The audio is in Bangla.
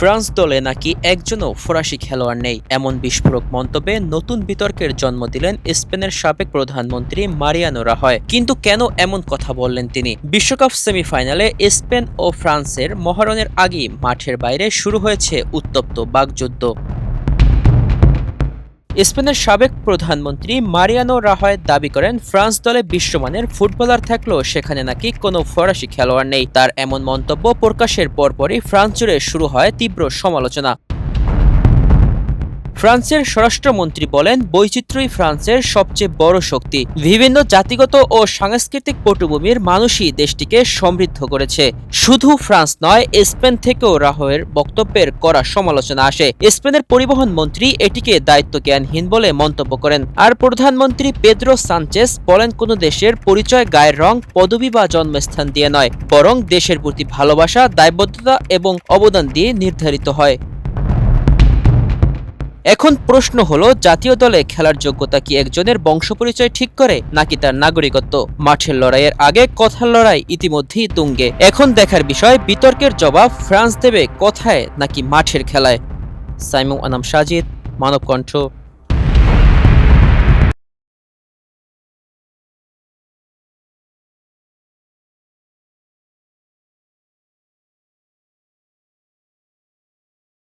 ফ্রান্স দলে নাকি একজনও ফরাসি খেলোয়াড় নেই, এমন বিস্ফোরক মন্তব্যে নতুন বিতর্কের জন্ম দিলেন স্পেনের সাবেক প্রধানমন্ত্রী মারিয়ানো রাহয়। কিন্তু কেন এমন কথা বললেন তিনি? বিশ্বকাপ সেমিফাইনালে স্পেন ও ফ্রান্সের মহারণের আগেই মাঠের বাইরে শুরু হয়েছে উত্তপ্ত বাকযুদ্ধ। স্পেনের সাবেক প্রধানমন্ত্রী মারিয়ানো রাহয় দাবি করেন, ফ্রান্স দলে বিশ্বমানের ফুটবলার থাকলেও সেখানে নাকি কোনো ফরাসি খেলোয়াড় নেই। তার এমন মন্তব্য প্রকাশের পরপরই ফ্রান্স জুড়ে শুরু হয় তীব্র সমালোচনা। ফ্রান্সের স্বরাষ্ট্রমন্ত্রী বলেন, বৈচিত্র্যই ফ্রান্সের সবচেয়ে বড় শক্তি। বিভিন্ন জাতিগত ও সাংস্কৃতিক পটভূমির মানুষই দেশটিকে সমৃদ্ধ করেছে। শুধু ফ্রান্স নয়, স্পেন থেকেও রাহয়ের বক্তব্যের কড়া সমালোচনা আসে। স্পেনের পরিবহন মন্ত্রী এটিকে দায়িত্বজ্ঞানহীন বলে মন্তব্য করেন। আর প্রধানমন্ত্রী পেদ্রো সানচেস বলেন, কোনো দেশের পরিচয় গায়ের রং, পদবি বা জন্মস্থান দিয়ে নয়, বরং দেশের প্রতি ভালোবাসা, দায়বদ্ধতা এবং অবদান দিয়ে নির্ধারিত হয়। এখন প্রশ্ন হলো, জাতীয় দলে খেলার যোগ্যতা কি একজনের বংশপরিচয় ঠিক করে, নাকি তার নাগরিকত্ব? মাঠের লড়াইয়ের আগে কথার লড়াই ইতিমধ্যেই তুঙ্গে। এখন দেখার বিষয়, বিতর্কের জবাব ফ্রান্স দেবে কথায় নাকি মাঠের খেলায়। সাইমুম আনাম সাজিদ, মানব কণ্ঠ।